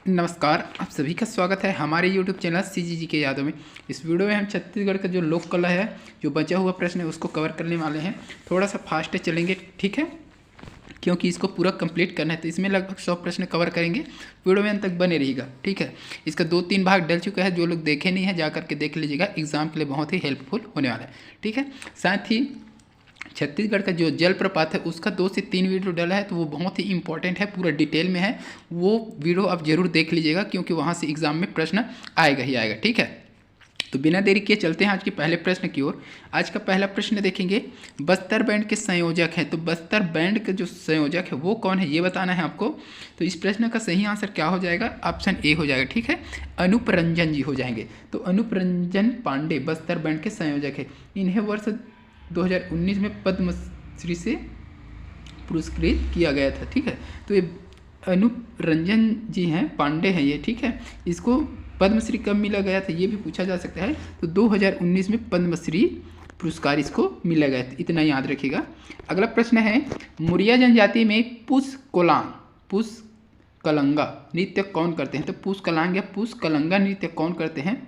नमस्कार, आप सभी का स्वागत है हमारे YouTube चैनल CGG के यादों में। इस वीडियो में हम छत्तीसगढ़ का जो लोक कला है, जो बचा हुआ प्रश्न है, उसको कवर करने वाले हैं। थोड़ा सा फास्ट चलेंगे, ठीक है, क्योंकि इसको पूरा कंप्लीट करना है। तो इसमें लगभग 100 प्रश्न कवर करेंगे। वीडियो में अंत तक बने रहिएगा, ठीक है। इसका 2-3 भाग डल चुका है, जो लोग देखे नहीं है जा करके देख लीजिएगा। एग्जाम के लिए बहुत ही हेल्पफुल होने वाला है, ठीक है। साथ ही छत्तीसगढ़ का जो जलप्रपात है उसका 2 से 3 वीडियो डाला है, तो वो बहुत ही इंपॉर्टेंट है, पूरा डिटेल में है। वो वीडियो आप जरूर देख लीजिएगा, क्योंकि वहाँ से एग्जाम में प्रश्न आएगा ही आएगा, ठीक है। तो बिना देरी किए चलते हैं आज के पहले प्रश्न की ओर। आज का पहला प्रश्न देखेंगे, बस्तर बैंड के संयोजक हैं। तो बस्तर बैंड के जो संयोजक है वो कौन है, ये बताना है आपको। तो इस प्रश्न का सही आंसर क्या हो जाएगा? ऑप्शन ए हो जाएगा, ठीक है। अनूप रंजन जी हो जाएंगे। तो अनूप रंजन पांडे बस्तर बैंड के संयोजक है। इन्हें वर्ष 2019 में पद्मश्री से पुरस्कृत किया गया था, ठीक है। तो ये अनूप रंजन जी हैं, पांडे हैं ये, ठीक है। इसको पद्मश्री कब मिला गया था ये भी पूछा जा सकता है। तो 2019 में पद्मश्री पुरस्कार इसको मिला गया था, इतना याद रखिएगा। अगला प्रश्न है, मुरिया जनजाति में पुस कलंगा नृत्य कौन करते हैं? तो पुस कलांग या पुस कलंगा नृत्य कौन करते हैं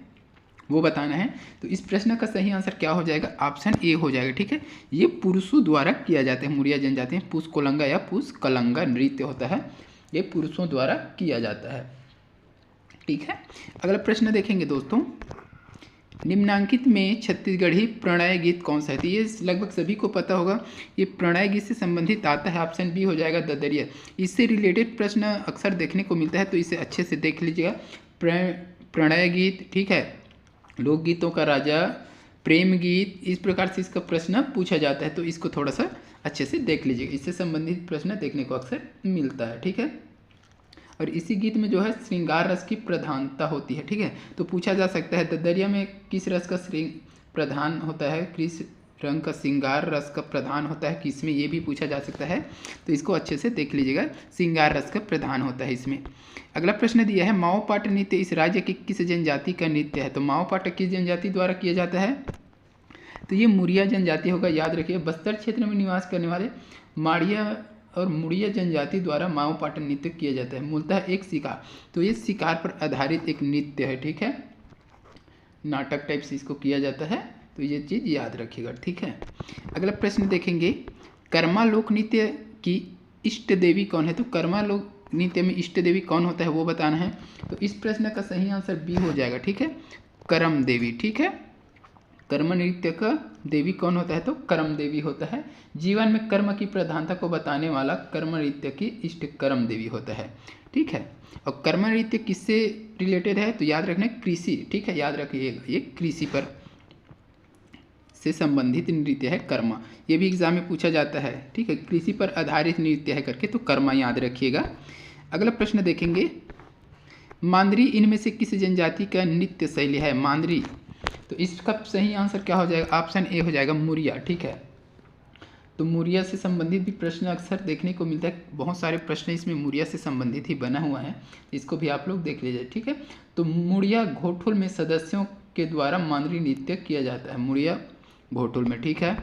वो बताना है। तो इस प्रश्न का सही आंसर क्या हो जाएगा? ऑप्शन ए हो जाएगा, ठीक है। ये पुरुषों द्वारा किया जाता है। मुरिया जनजाति में पुस कोलंगा या पुस कलंगा नृत्य होता है, ये पुरुषों द्वारा किया जाता है, ठीक है। अगला प्रश्न देखेंगे दोस्तों, निम्नांकित में छत्तीसगढ़ी प्रणय गीत कौन सा है? तो ये लगभग सभी को पता होगा, ये प्रणय गीत से संबंधित आता है। ऑप्शन बी हो जाएगा, ददरिया। इससे रिलेटेड प्रश्न अक्सर देखने को मिलता है, तो इसे अच्छे से देख लीजिएगा। प्रणय गीत, ठीक है, लोकगीतों का राजा, प्रेम गीत, इस प्रकार से इसका प्रश्न पूछा जाता है। तो इसको थोड़ा सा अच्छे से देख लीजिएगा, इससे संबंधित प्रश्न देखने को अक्सर मिलता है, ठीक है। और इसी गीत में जो है श्रृंगार रस की प्रधानता होती है, ठीक है। तो पूछा जा सकता है ददरिया में किस रस का प्रधान होता है, किस रंग का श्रृंगार रस का प्रधान होता है, किसमें, ये भी पूछा जा सकता है। तो इसको अच्छे से देख लीजिएगा, श्रृंगार रस का प्रधान होता है इसमें। अगला प्रश्न दिया है, माओपाट नृत्य इस राज्य की किस जनजाति का नृत्य है? तो माओपाट किस जनजाति द्वारा किया जाता है? तो ये मुरिया जनजाति होगा, याद रखिए। बस्तर क्षेत्र में निवास करने वाले माड़िया और मुड़िया जनजाति द्वारा माओपाट नृत्य किया जाता है। मूलतः एक शिकार, तो ये शिकार पर आधारित एक नृत्य है, ठीक है। नाटक टाइप से इसको किया जाता है, तो ये चीज़ याद रखिएगा, ठीक है। अगला प्रश्न देखेंगे, कर्मा लोक नृत्य की इष्ट देवी कौन है? तो कर्मा लोक नृत्य में इष्ट देवी कौन होता है वो बताना है। तो इस प्रश्न का सही आंसर बी हो जाएगा, ठीक है, करम देवी, ठीक है। कर्म नृत्य का देवी कौन होता है? तो कर्म देवी होता है। जीवन में कर्म की प्रधानता को बताने वाला कर्म नृत्य की इष्ट कर्म देवी होता है, ठीक है। और कर्म नृत्य किससे रिलेटेड है? तो याद रखना, कृषि, ठीक है, याद रखिएगा, ये कृषि पर से संबंधित नृत्य है कर्मा। ये भी एग्जाम में पूछा जाता है, ठीक है, कृषि पर आधारित नृत्य है करके, तो कर्मा याद रखिएगा। अगला प्रश्न देखेंगे, मांदरी इनमें से किस जनजाति का नृत्य शैली है? मांदरी, तो इसका सही आंसर क्या हो जाएगा? ऑप्शन ए हो जाएगा, मुरिया, ठीक है। तो मुरिया से संबंधित भी प्रश्न अक्सर देखने को मिलता है, बहुत सारे प्रश्न इसमें मुरिया से संबंधित ही बना हुआ है, इसको भी आप लोग देख लीजिए, ठीक है। तो मुड़िया घोटुल में सदस्यों के द्वारा मांदरी नृत्य किया जाता है, मुड़िया घोटुल में, ठीक है।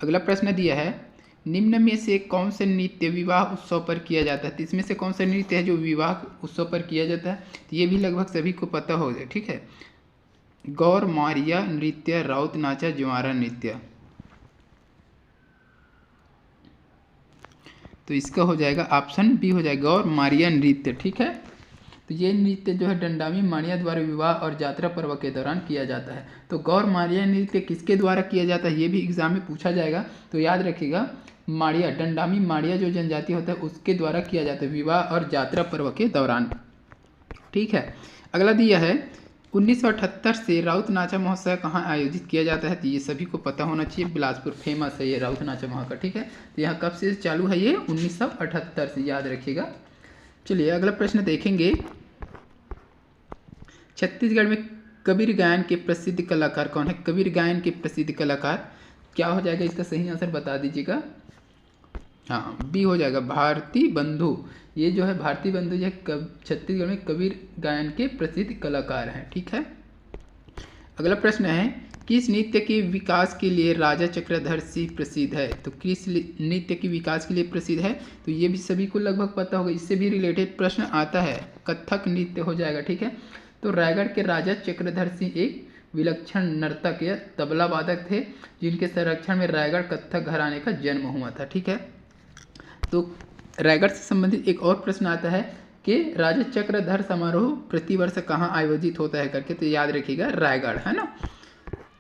अगला प्रश्न दिया है, निम्न में से कौन से नृत्य विवाह उत्सव पर किया जाता है? तो इसमें से कौन सा नृत्य है जो विवाह उत्सव पर किया जाता है? तो ये भी लगभग सभी को पता होगा, ठीक है। गौर मारिया नृत्य, राउत नाचा, ज्वारा नृत्य। तो इसका हो जाएगा ऑप्शन बी हो जाएगा, गौर मारिया नृत्य, ठीक है। तो ये नृत्य जो है डंडामी माड़िया द्वारा विवाह और यात्रा पर्व के दौरान किया जाता है। तो गौर मारिया नृत्य किसके द्वारा किया जाता है ये भी एग्जाम में पूछा जाएगा, तो याद रखिएगा, माड़िया, डंडामी माड़िया जो जनजाति होता है उसके द्वारा किया जाता है विवाह और यात्रा पर्व के दौरान, ठीक है। अगला दिया है, 1978 से राउत नाचा महोत्सव कहाँ आयोजित किया जाता है? तो ये सभी को पता होना चाहिए, बिलासपुर फेमस है ये राउत नाचा महोत्सव, ठीक है। तो यहाँ कब से चालू है? ये 1978 से, याद रखिएगा। चलिए अगला प्रश्न देखेंगे, छत्तीसगढ़ में कबीर गायन के प्रसिद्ध कलाकार कौन है? कबीर गायन के प्रसिद्ध कलाकार क्या हो जाएगा? इसका सही आंसर बता दीजिएगा। हाँ, बी हो जाएगा, भारती बंधु। ये जो है भारती बंधु जो है छत्तीसगढ़ में कबीर गायन के प्रसिद्ध कलाकार हैं, ठीक है। अगला प्रश्न है, किस नृत्य के विकास के लिए राजा चक्रधर सिंह प्रसिद्ध है? तो किस नृत्य के विकास के लिए प्रसिद्ध है? तो ये भी सभी को लगभग पता होगा, इससे भी रिलेटेड प्रश्न आता है। कथक नृत्य हो जाएगा, ठीक है। तो रायगढ़ के राजा चक्रधर सिंह एक विलक्षण नर्तक या तबला वादक थे, जिनके संरक्षण में रायगढ़ कथक घराने का जन्म हुआ था, ठीक है। तो रायगढ़ से संबंधित एक और प्रश्न आता है कि राजा चक्रधर समारोह प्रतिवर्ष कहाँ आयोजित होता है करके, तो याद रखिएगा रायगढ़, है ना।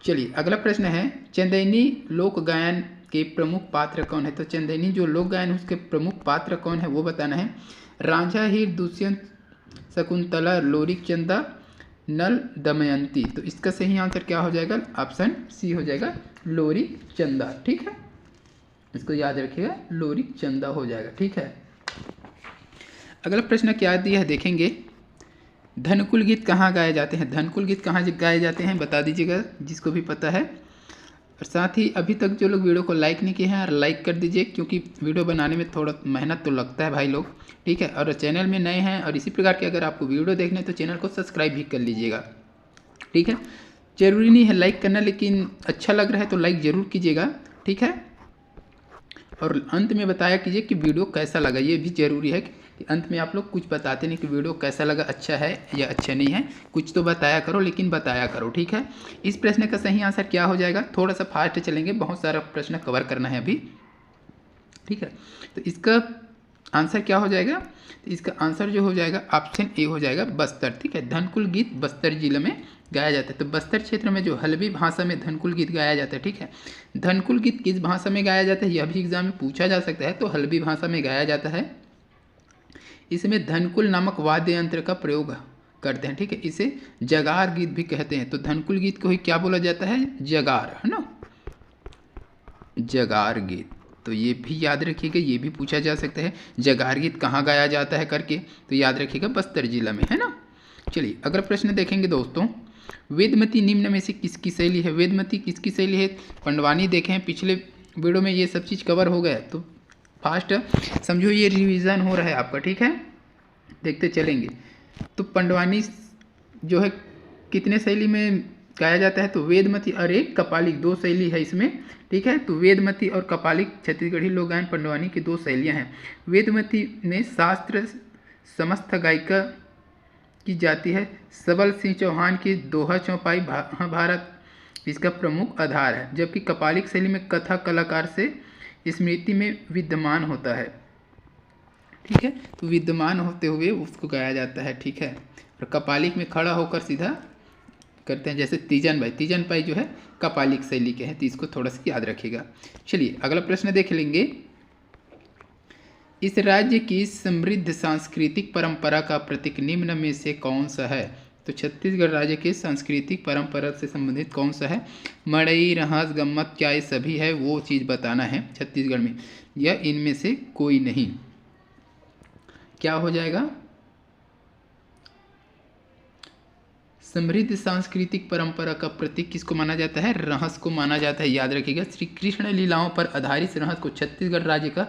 चलिए अगला प्रश्न है, चंदैनी लोक गायन के प्रमुख पात्र कौन है? तो चंदैनी जो लोक गायन उसके प्रमुख पात्र कौन है वो बताना है। रांझा, हीर, दुष्यंत, शकुंतला, लोरिक चंदा, नल, दमयंती। तो इसका सही आंसर क्या हो जाएगा? ऑप्शन सी हो जाएगा, लोरिक चंदा, ठीक है। इसको याद रखिएगा, लोरिक चंदा हो जाएगा, ठीक है। अगला प्रश्न क्या दिया है देखेंगे, धनकुल गीत कहाँ गाए जाते हैं? धनकुल गीत कहाँ गाए जाते हैं बता दीजिएगा जिसको भी पता है। और साथ ही अभी तक जो लोग वीडियो को लाइक नहीं किए हैं लाइक कर दीजिए, क्योंकि वीडियो बनाने में थोड़ा मेहनत तो लगता है भाई लोग, ठीक है। और चैनल में नए हैं और इसी प्रकार के अगर आपको वीडियो देखने हैं तो चैनल को सब्सक्राइब भी कर लीजिएगा, ठीक है। जरूरी नहीं है लाइक करना, लेकिन अच्छा लग रहा है तो लाइक ज़रूर कीजिएगा, ठीक है। और अंत में बताया कीजिए कि वीडियो कैसा लगा, ये भी ज़रूरी है कि अंत में आप लोग कुछ बताते नहीं कि वीडियो कैसा लगा, अच्छा है या अच्छा नहीं है, कुछ तो बताया करो, लेकिन बताया करो, ठीक है। इस प्रश्न का सही आंसर क्या हो जाएगा? थोड़ा सा फास्ट चलेंगे, बहुत सारा प्रश्न कवर करना है अभी, ठीक है। तो इसका आंसर क्या हो जाएगा? तो इसका आंसर जो हो जाएगा ऑप्शन ए हो जाएगा, बस्तर, ठीक है। धनकुल गीत बस्तर जिले में गाया जाता है। तो बस्तर क्षेत्र में जो हल्बी भाषा में धनकुल गीत गाया जाता है, ठीक है। धनकुल गीत किस भाषा में गाया जाता है यह भी एग्जाम में पूछा जा सकता है। तो हल्बी भाषा में गाया जाता है। इसमें धनकुल नामक वाद्य यंत्र का प्रयोग करते हैं, ठीक है। इसे जगार गीत भी कहते हैं। तो धनकुल गीत को ही क्या बोला जाता है? जगार, है ना, जगार गीत। तो ये भी याद रखिएगा, ये भी पूछा जा सकता है जगार गीत कहाँ गाया जाता है करके, तो याद रखिएगा बस्तर जिला में, है ना। चलिए अगला प्रश्न देखेंगे दोस्तों, वेदमती निम्न में से किसकी शैली है? वेदमती किसकी शैली है? पंडवानी देखें, पिछले वीडियो में ये सब चीज़ कवर हो गया, तो फास्ट समझो ये रिवीजन हो रहा है आपका, ठीक है, देखते चलेंगे। तो पंडवानी जो है कितने शैली में गाया जाता है? तो वेदमती और एक कपालिक, दो शैली है इसमें, ठीक है। तो वेदमती और कपालिक छत्तीसगढ़ी लोक गायन पंडवानी की दो शैलियाँ हैं। वेदमती में शास्त्र समस्त गायिका की जाती है। सबल सिंह चौहान की दोहा चौपाई महाभारत इसका प्रमुख आधार है, जबकि कपालिक शैली में कथा कलाकार से स्मृति में विद्यमान होता है, ठीक है। तो विद्यमान होते हुए उसको गाया जाता है, ठीक है। और कपालिक में खड़ा होकर सीधा करते हैं, जैसे तीजन पाई जो है कपालिक शैली के हैं, तो इसको थोड़ा सा याद रखिएगा। चलिए अगला प्रश्न देख लेंगे, इस राज्य की समृद्ध सांस्कृतिक परंपरा का प्रतीक निम्न में से कौन सा है? तो छत्तीसगढ़ राज्य के सांस्कृतिक परंपरा से संबंधित कौन सा है? मड़ई, रहस, गम्मत, क्या ये सभी है? वो चीज़ बताना है छत्तीसगढ़ में, या इनमें से कोई नहीं। क्या हो जाएगा? समृद्ध सांस्कृतिक परंपरा का प्रतीक किसको माना जाता है? रहस को माना जाता है, याद रखिएगा। श्री कृष्ण लीलाओं पर आधारित रहस को छत्तीसगढ़ राज्य का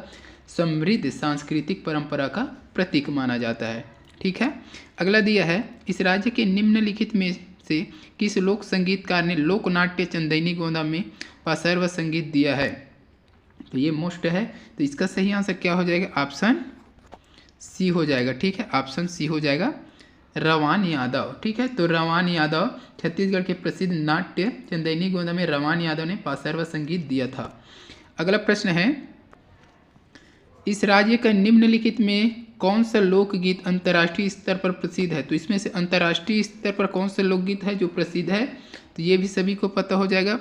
समृद्ध सांस्कृतिक परंपरा का प्रतीक माना जाता है, ठीक है। अगला दिया है, इस राज्य के निम्नलिखित में से किस लोक संगीतकार ने लोकनाट्य चंदैनी गोंदा में पार्श्व संगीत दिया है? तो ये मोस्ट है, तो इसका सही आंसर क्या हो जाएगा? ऑप्शन सी हो जाएगा, ठीक है। ऑप्शन सी हो जाएगा, रवान यादव, ठीक है। तो रवान यादव छत्तीसगढ़ के प्रसिद्ध नाट्य चंदैनी गोंदा में रवान यादव ने पार्श्व संगीत दिया था। अगला प्रश्न है, इस राज्य का निम्नलिखित में कौन सा लोकगीत अंतर्राष्ट्रीय स्तर पर प्रसिद्ध है? तो इसमें से अंतर्राष्ट्रीय स्तर पर कौन सा लोकगीत है जो प्रसिद्ध है? तो ये भी सभी को पता हो जाएगा,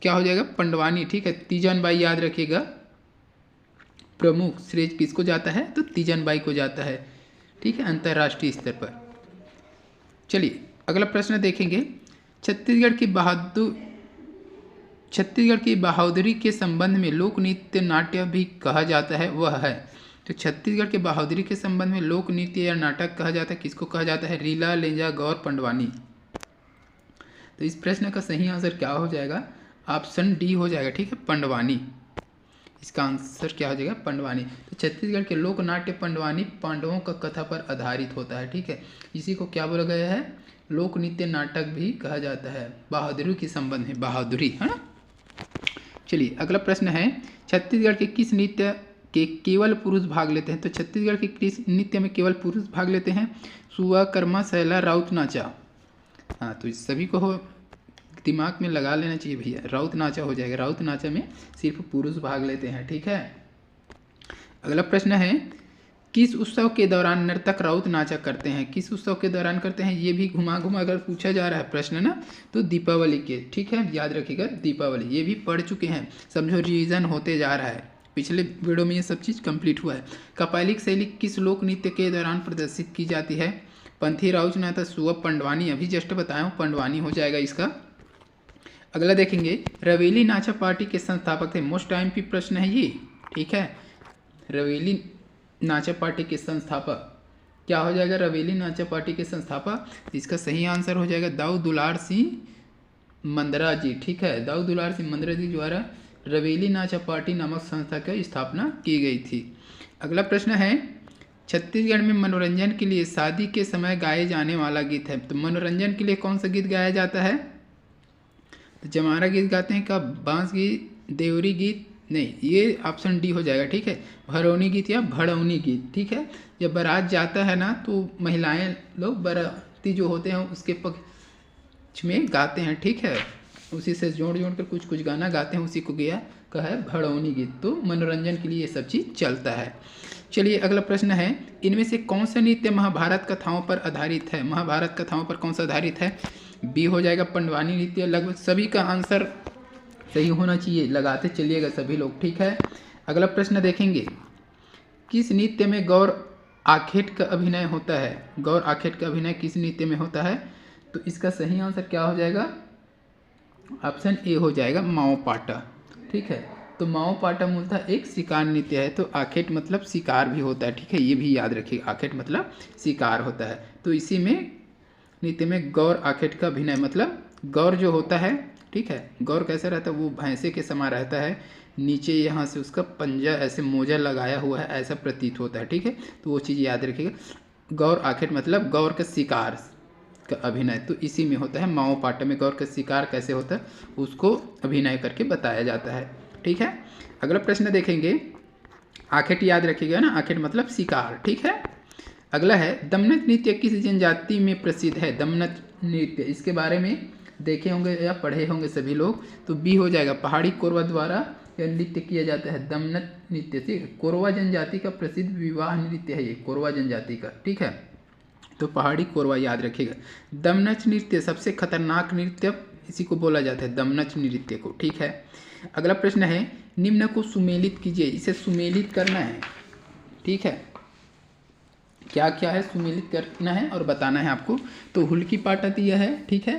क्या हो जाएगा? पंडवानी, ठीक है। तीजन बाई याद रखिएगा, प्रमुख श्रेय किसको जाता है? तो तीजन बाई को जाता है, ठीक है, अंतर्राष्ट्रीय स्तर पर। चलिए अगला प्रश्न देखेंगे, छत्तीसगढ़ की बहादुरी के संबंध में लोक नृत्य नाट्य भी कहा जाता है, वह है? तो छत्तीसगढ़ के बहादुरी के संबंध में लोक नृत्य या नाटक कहा जाता है, किसको कहा जाता है? रीला, लेंजा, गौर, पंडवानी। तो इस प्रश्न का सही आंसर क्या हो जाएगा? ऑप्शन डी हो जाएगा, ठीक है, पंडवानी। इसका आंसर क्या हो जाएगा? पंडवानी। तो छत्तीसगढ़ के लोक नाट्य पंडवानी पांडवों का कथा पर आधारित होता है, ठीक है। इसी को क्या बोला गया है? लोक नृत्य नाटक भी कहा जाता है। बहादुरी के संबंध में, बहादुरी है ना। चलिए अगला प्रश्न है, छत्तीसगढ़ के किस नृत्य के केवल पुरुष भाग लेते हैं? तो छत्तीसगढ़ के किस नृत्य में केवल पुरुष भाग लेते हैं? सुआ, कर्मा, सैला, राउत नाचा। हाँ, तो इस सभी को दिमाग में लगा लेना चाहिए भैया। राउत नाचा हो जाएगा, राउत नाचा में सिर्फ पुरुष भाग लेते हैं, ठीक है। अगला प्रश्न है, किस उत्सव के दौरान नर्तक राउत नाचा करते हैं? किस उत्सव के दौरान करते हैं? ये भी घुमा घुमा कर पूछा जा रहा है प्रश्न ना, तो दीपावली के, ठीक है, याद रखिएगा दीपावली। ये भी पढ़ चुके हैं, समझो रिवीजन होते जा रहा है, पिछले वीडियो में ये सब चीज़ कंप्लीट हुआ है। कपालिक शैली किस लोक नृत्य के दौरान प्रदर्शित की जाती है? पंथी, राउत नाचा, सुआ, पंडवानी। अभी जस्ट बताया हूँ, पंडवानी हो जाएगा इसका। अगला देखेंगे, रवेली नाचा पार्टी के संस्थापक थे। मोस्ट टाइम पी प्रश्न है ये, ठीक है। रवेली नाचा पार्टी के संस्थापक क्या हो जाएगा? रवेली नाचा पार्टी के संस्थापक, इसका सही आंसर हो जाएगा दाऊ दुलार सिंह मंदरा जी, ठीक है। दाऊ दुलार सिंह मंदरा जी द्वारा रवेली नाचा पार्टी नामक संस्था की स्थापना की गई थी। अगला प्रश्न है, छत्तीसगढ़ में मनोरंजन के लिए शादी के समय गाए जाने वाला गीत है। तो मनोरंजन के लिए कौन सा गीत गाया जाता है? तो जमारा गीत गाते हैं, का बांस गीत, देवरी गीत, नहीं, ये ऑप्शन डी हो जाएगा, ठीक है। भरौनी गीत या भड़ौनी गीत, ठीक है। जब बारात जाता है ना, तो महिलाएं लोग बाराती जो होते हैं उसके पक्ष में गाते हैं, ठीक है। उसी से जोड़ जोड़ कर कुछ कुछ गाना गाते हैं, उसी को गया कहा है भड़ौनी गीत। तो मनोरंजन के लिए ये सब चीज़ चलता है। चलिए अगला प्रश्न है, इनमें से कौन सा नृत्य महाभारत कथाओं पर आधारित है? महाभारत कथाओं पर कौन सा आधारित है? बी हो जाएगा पंडवानी नृत्य। लगभग सभी का आंसर सही होना चाहिए, लगाते चलिएगा सभी लोग, ठीक है। अगला प्रश्न देखेंगे, किस नृत्य में गौर आखेट का अभिनय होता है? गौर आखेट का अभिनय किस नृत्य में होता है? तो इसका सही आंसर क्या हो जाएगा? ऑप्शन ए हो जाएगा माओ पाटा, ठीक है। तो माओ पाटा मूलतः एक शिकार नृत्य है, तो आखेट मतलब शिकार भी होता है, ठीक है। ये भी याद रखिए, आखेट मतलब शिकार होता है। तो इसी में नृत्य में गौर आखेट का अभिनय, मतलब गौर जो होता है, ठीक है, गौर कैसे रहता है? वो भैंसे के समान रहता है, नीचे यहाँ से उसका पंजा ऐसे मोजा लगाया हुआ है, ऐसा प्रतीत होता है, ठीक है। तो वो चीज़ याद रखिएगा। गौर आखेट मतलब गौर का शिकार का अभिनय, तो इसी में होता है। माओ पाटा में गौर का शिकार कैसे होता है उसको अभिनय करके बताया जाता है, ठीक है। अगला प्रश्न देखेंगे, आखेट याद रखिएगा ना, आखेट मतलब शिकार, ठीक है। अगला है, दमनत नृत्य किस जनजाति में प्रसिद्ध है? दमनत नृत्य, इसके बारे में देखे होंगे या पढ़े होंगे सभी लोग, तो बी हो जाएगा, पहाड़ी कोरवा द्वारा यह नृत्य किया जाता है। दमनत नृत्य से कोरवा जनजाति का प्रसिद्ध विवाह नृत्य है ये, कोरवा जनजाति का, ठीक है। तो पहाड़ी कोरवा याद रखिएगा। दमनच नृत्य सबसे खतरनाक नृत्य इसी को बोला जाता है, दमनच नृत्य को, ठीक है। अगला प्रश्न है, निम्न को सुमेलित कीजिए। इसे सुमेलित करना है, ठीक है। क्या क्या है सुमेलित करना है और बताना है आपको। तो हुल्की पाटा दिया है, ठीक है।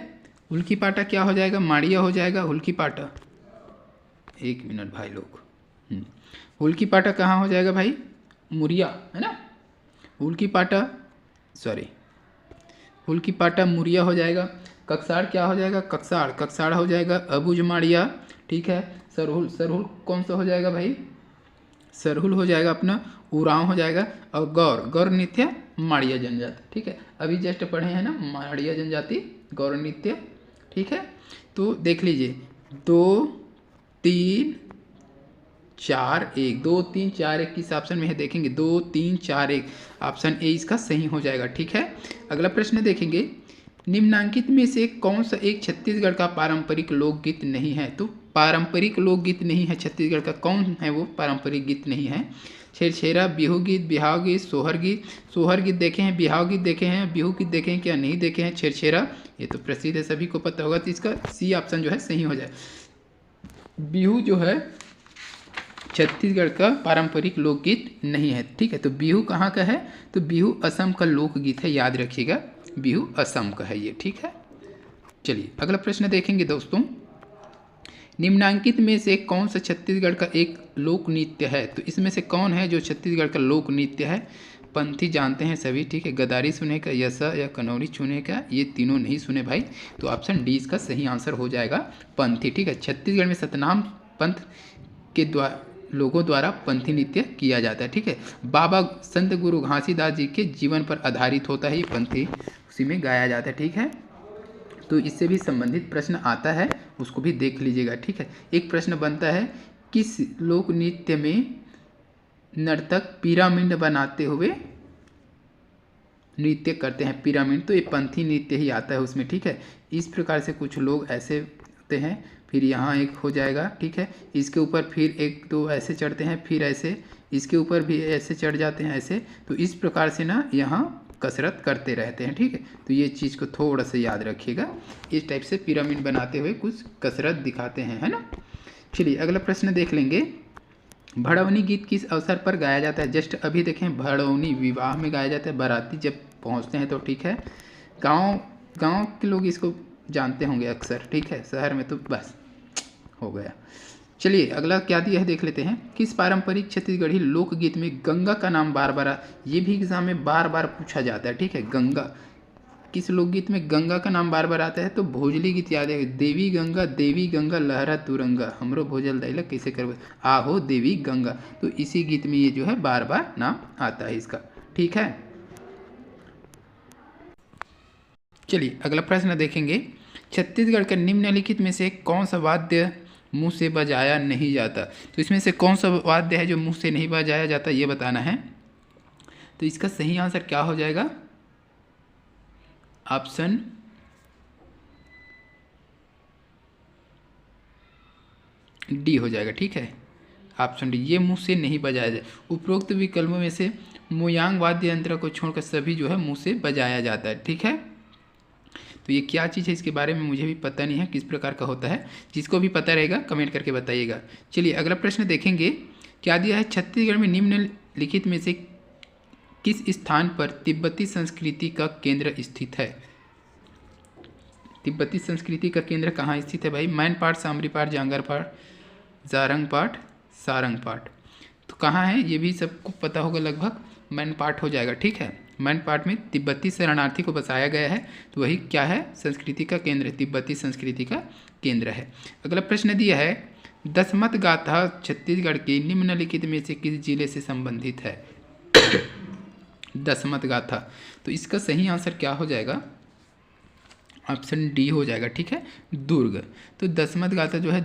हुल्की पाटा क्या हो जाएगा? माड़िया हो जाएगा हुल्की पाटा। एक मिनट भाई लोग, हुल्की पाटा कहाँ हो जाएगा भाई? मुरिया, है ना। हुल्की पाटा, सॉरी, हुल्की पाटा मुरिया हो जाएगा। कक्साड़ क्या हो जाएगा? कक्साड़, कक्साड़ हो जाएगा अबुझ माड़िया, ठीक है। सरहुल, सरहुल कौन सा हो जाएगा भाई? सरहुल हो जाएगा अपना, उरांव हो जाएगा। और गौर, गौर नृत्य माड़िया जनजाति, ठीक है। अभी जस्ट पढ़े हैं ना माड़िया जनजाति गौर नृत्य, ठीक है। तो देख लीजिए, 2 3 4 1, 2 3 4 1 किस ऑप्शन में है देखेंगे, 2 3 4 1, ऑप्शन ए इसका सही हो जाएगा, ठीक है। अगला प्रश्न देखेंगे, निम्नांकित में से कौन सा एक छत्तीसगढ़ का पारंपरिक लोकगीत नहीं है? तो पारंपरिक लोकगीत नहीं है छत्तीसगढ़ का, कौन है वो पारंपरिक गीत नहीं है? छेरछेरा, बिहू गीत, बिहाव गीत, सोहर गीत। सोहर गीत देखे हैं, बिहाव गीत देखे हैं, बिहू गीत देखे हैं क्या? नहीं देखे हैं। छेरछेरा ये तो प्रसिद्ध है, सभी को पता होगा, तो इसका सी ऑप्शन जो है सही हो जाए। बिहू जो है छत्तीसगढ़ का पारंपरिक लोकगीत नहीं है, ठीक है। तो बिहू कहाँ का है? तो बिहू असम का लोकगीत है, याद रखिएगा, बिहू असम का है ये, ठीक है। चलिए अगला प्रश्न देखेंगे दोस्तों, निम्नांकित में से कौन सा छत्तीसगढ़ का एक लोक नृत्य है? तो इसमें से कौन है जो छत्तीसगढ़ का लोक नृत्य है? पंथी जानते हैं सभी, ठीक है। गदारी सुने का, यसा या कनौरी चुने का, ये तीनों नहीं सुने भाई, तो ऑप्शन डी इसका सही आंसर हो जाएगा पंथी, ठीक है। छत्तीसगढ़ में सतनाम पंथ के द्वारा लोगों द्वारा पंथी नृत्य किया जाता है। ठीक है, बाबा संत गुरु घासीदास जी के जीवन पर आधारित होता है ये पंथी, उसी में गाया जाता है। ठीक है, तो इससे भी संबंधित प्रश्न आता है, उसको भी देख लीजिएगा। ठीक है, एक प्रश्न बनता है, किस लोक नृत्य में नर्तक पिरामिड बनाते हुए नृत्य करते हैं? पिरामिड तो ये पंथी नृत्य ही आता है उसमें। ठीक है, इस प्रकार से कुछ लोग ऐसे होते हैं, फिर यहाँ एक हो जाएगा। ठीक है, इसके ऊपर फिर एक दो ऐसे चढ़ते हैं, फिर ऐसे इसके ऊपर भी ऐसे चढ़ जाते हैं ऐसे, तो इस प्रकार से ना यहाँ कसरत करते रहते हैं। ठीक है, तो ये चीज़ को थोड़ा सा याद रखिएगा, इस टाइप से पिरामिड बनाते हुए कुछ कसरत दिखाते हैं, है ना। चलिए अगला प्रश्न देख लेंगे। भड़वनी गीत किस अवसर पर गाया जाता है? जस्ट अभी देखें, भड़वनी विवाह में गाया जाता है, बाराती जब पहुंचते हैं तो। ठीक है, गांव के लोग इसको जानते होंगे अक्सर। ठीक है, शहर में तो बस हो गया। चलिए अगला क्या दिया है देख लेते हैं। किस पारंपरिक छत्तीसगढ़ी लोकगीत में गंगा का नाम बार बार, ये भी एग्जाम में बार बार पूछा जाता है। ठीक है, गंगा, किस लोकगीत में गंगा का नाम बार बार आता है? तो भोजली गीत याद है, देवी गंगा लहरा तुरंगा, हमरो भोजल दैला कैसे कर आहो देवी गंगा, तो इसी गीत में ये जो है बार बार नाम आता है इसका। ठीक है, चलिए अगला प्रश्न देखेंगे। छत्तीसगढ़ के निम्नलिखित में से कौन सा वाद्य मुंह से बजाया नहीं जाता? तो इसमें से कौन सा वाद्य है जो मुंह से नहीं बजाया जाता, ये बताना है। तो इसका सही आंसर क्या हो जाएगा? ऑप्शन डी हो जाएगा। ठीक है, ऑप्शन डी, ये मुंह से नहीं बजाया जाए। उपरोक्त विकल्पों में से मोयांग वाद्य यंत्र को छोड़कर सभी जो है मुंह से बजाया जाता है। ठीक है, तो ये क्या चीज़ है इसके बारे में मुझे भी पता नहीं है किस प्रकार का होता है, जिसको भी पता रहेगा कमेंट करके बताइएगा। चलिए अगला प्रश्न देखेंगे। क्या दिया है? छत्तीसगढ़ में निम्नलिखित में से किस स्थान पर तिब्बती संस्कृति का केंद्र स्थित है? तिब्बती संस्कृति का केंद्र कहाँ स्थित है भाई? मैनपाट, सामरीपाट, जांगरपाट, जारंगपाट, सारंगपाट, तो कहाँ है? ये भी सबको पता होगा लगभग, मैनपाट हो जाएगा। ठीक है, मैनपाट में तिब्बती शरणार्थी को बसाया गया है, तो वही क्या है? संस्कृति का केंद्र, तिब्बती संस्कृति का केंद्र है। अगला प्रश्न दिया है, दशमत गाथा छत्तीसगढ़ के निम्नलिखित में से किस जिले से संबंधित है? दशमत गाथा, तो इसका सही आंसर क्या हो जाएगा? ऑप्शन डी हो जाएगा। ठीक है, दुर्ग, तो दशमत गाथा जो है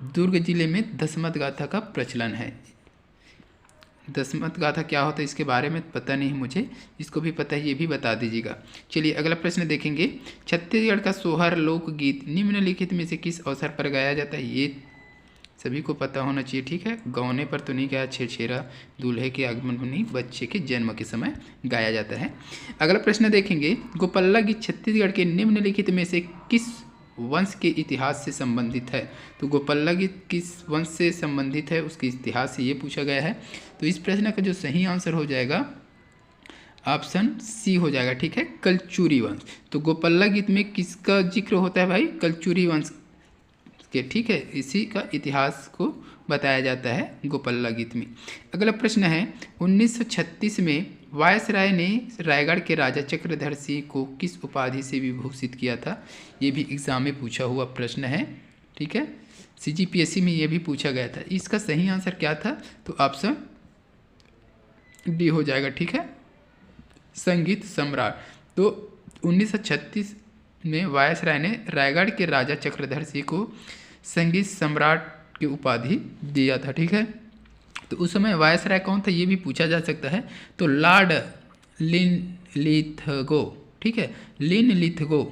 दुर्ग जिले में दशमत गाथा का प्रचलन है। दशमत गाथा क्या होता है इसके बारे में पता नहीं मुझे, इसको भी पता है ये भी बता दीजिएगा। चलिए अगला प्रश्न देखेंगे। छत्तीसगढ़ का सोहर लोकगीत निम्नलिखित में से किस अवसर पर गाया जाता है? ये सभी को पता होना चाहिए। ठीक है, गौने पर तो नहीं गाया, छेरछेरा, दूल्हे के आगमन पर नहीं, बच्चे के जन्म के समय गाया जाता है। अगला प्रश्न देखेंगे। गोपल्ला गीत छत्तीसगढ़ के निम्नलिखित में से किस वंश के इतिहास से संबंधित है? तो गोपल्ला गीत किस वंश से संबंधित है, उसके इतिहास से ये पूछा गया है। तो इस प्रश्न का जो सही आंसर हो जाएगा ऑप्शन सी हो जाएगा। ठीक है, कलचुरी वंश। तो गोपल्ला गीत में किसका जिक्र होता है भाई? कलचुरी वंश के। ठीक है, इसी का इतिहास को बताया जाता है गोपल्ला गीत में। अगला प्रश्न है, 1936 में वायसराय ने रायगढ़ के राजा चक्रधर सिंह को किस उपाधि से विभूषित किया था? ये भी एग्जाम में पूछा हुआ प्रश्न है। ठीक है, CGPSC में ये भी पूछा गया था। इसका सही आंसर क्या था? तो ऑप्शन डी हो जाएगा। ठीक है, संगीत सम्राट। तो 1936 में वायसराय ने रायगढ़ के राजा चक्रधर सिंह को संगीत सम्राट की उपाधि दिया था। ठीक है, तो उस समय वायसराय कौन था ये भी पूछा जा सकता है। तो लॉर्ड लिनलिथगो। ठीक है, लिनलिथगो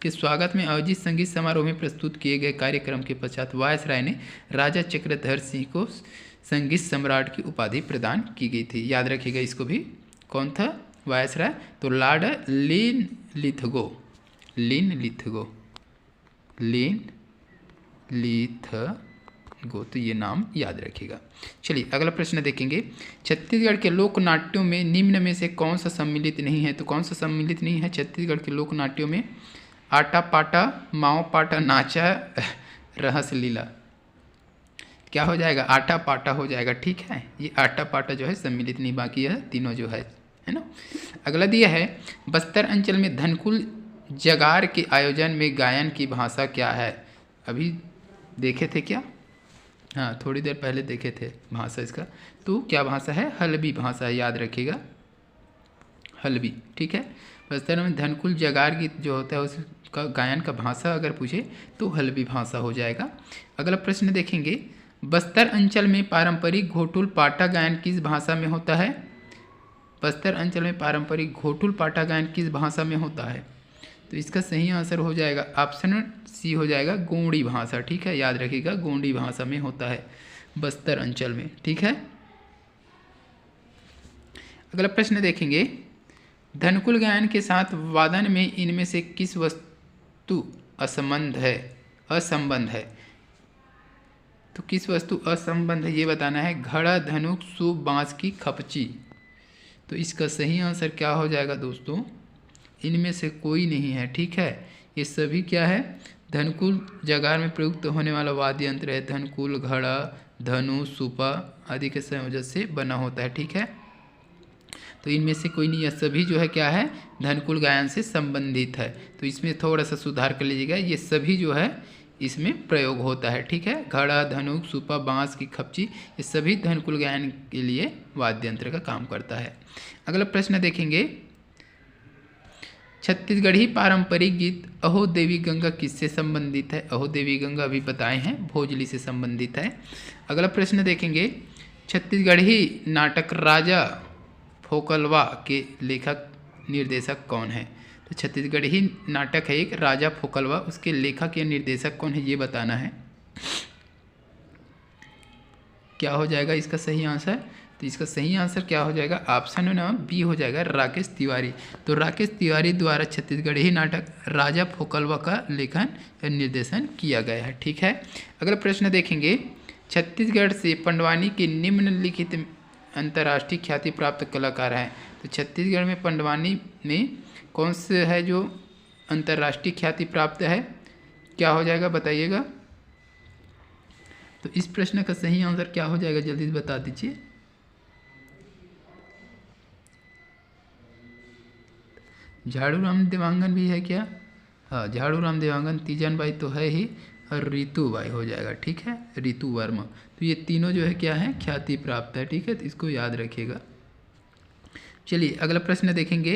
के स्वागत में आयोजित संगीत समारोह में प्रस्तुत किए गए कार्यक्रम के पश्चात वायसराय ने राजा चक्रधर सिंह को संगीत सम्राट की उपाधि प्रदान की गई थी। याद रखिएगा इसको भी, कौन था वायसराय? तो लॉर्ड लिनलिथगो। तो ये नाम याद रखिएगा। चलिए अगला प्रश्न देखेंगे। छत्तीसगढ़ के लोक नाट्यों में निम्न में से कौन सा सम्मिलित नहीं है? तो कौन सा सम्मिलित नहीं है छत्तीसगढ़ के लोक नाट्यों में? आटा पाटा, माओ पाटा नाचा, रहस लीला, क्या हो जाएगा? आटा पाटा हो जाएगा। ठीक है, ये आटा पाटा जो है सम्मिलित नहीं, बाकी यह तीनों जो है ना। अगला दिया है, बस्तर अंचल में धनकुल जगार के आयोजन में गायन की भाषा क्या है? अभी देखे थे क्या? हाँ, थोड़ी देर पहले देखे थे भाषा इसका। तो क्या भाषा है? हल्बी भाषा है, याद रखिएगा, हल्बी। ठीक है, बस्तर में धनकुल जगार गीत जो होता है उसका गायन का भाषा अगर पूछे तो हल्बी भाषा हो जाएगा। अगला प्रश्न देखेंगे, बस्तर अंचल में पारंपरिक घोटुल पाटा गायन किस भाषा में होता है? बस्तर अंचल में पारंपरिक घोटुल पाटा गायन किस भाषा में होता है? तो इसका सही आंसर हो जाएगा ऑप्शन सी हो जाएगा, गोंडी भाषा। ठीक है, याद रखिएगा, गोंडी भाषा में होता है बस्तर अंचल में। ठीक है, अगला प्रश्न देखेंगे, धनकुल गायन के साथ वादन में इनमें से किस वस्तु असंबद्ध है? तो किस वस्तु असंबद्ध है ये बताना है। घड़ा, धनुक, सूप, बांस की खपची। तो इसका सही आंसर क्या हो जाएगा दोस्तों? इनमें से कोई नहीं है। ठीक है, ये सभी क्या है? धनकुल जगार में प्रयुक्त होने वाला वाद्य यंत्र है। धनकुल घड़ा, धनु, सूपा आदि के संयोजन से बना होता है। ठीक है, तो इनमें से कोई नहीं, यह सभी जो है क्या है? धनकुल गायन से संबंधित है। तो इसमें थोड़ा सा सुधार कर लीजिएगा, ये सभी जो है इसमें प्रयोग होता है। ठीक है, घड़ा, धनुक, सूपा, बांस की खपची, ये सभी धनकुल गायन के लिए वाद्य यंत्र का काम करता है। अगला प्रश्न देखेंगे, छत्तीसगढ़ी पारंपरिक गीत अहो देवी गंगा किससे संबंधित है? अहो देवी गंगा अभी बताए हैं, भोजली से संबंधित है। अगला प्रश्न देखेंगे, छत्तीसगढ़ी नाटक राजा फोकलवा के लेखक निर्देशक कौन है? तो छत्तीसगढ़ी नाटक है एक राजा फोकलवा, उसके लेखक या निर्देशक कौन है ये बताना है। क्या हो जाएगा इसका सही आंसर? तो इसका सही आंसर क्या हो जाएगा? ऑप्शन नंबर बी हो जाएगा, राकेश तिवारी। तो राकेश तिवारी द्वारा छत्तीसगढ़ी नाटक राजा फोकलवा का लेखन या निर्देशन किया गया है। ठीक है, अगला प्रश्न देखेंगे, छत्तीसगढ़ से पंडवानी के निम्नलिखित अंतर्राष्ट्रीय ख्याति प्राप्त कलाकार हैं। तो छत्तीसगढ़ में पंडवानी में कौन से है जो अंतर्राष्ट्रीय ख्याति प्राप्त है? क्या हो जाएगा बताइएगा। तो इस प्रश्न का सही आंसर क्या हो जाएगा, जल्दी से बता दीजिए। झाड़ू राम देवांगन भी है क्या? हाँ, झाड़ू राम देवांगन, तीजन बाई तो है ही, और रितु बाई हो जाएगा। ठीक है, रितु वर्मा। तो ये तीनों जो है क्या है? ख्याति प्राप्त है। ठीक है, तो इसको याद रखिएगा। चलिए अगला प्रश्न देखेंगे।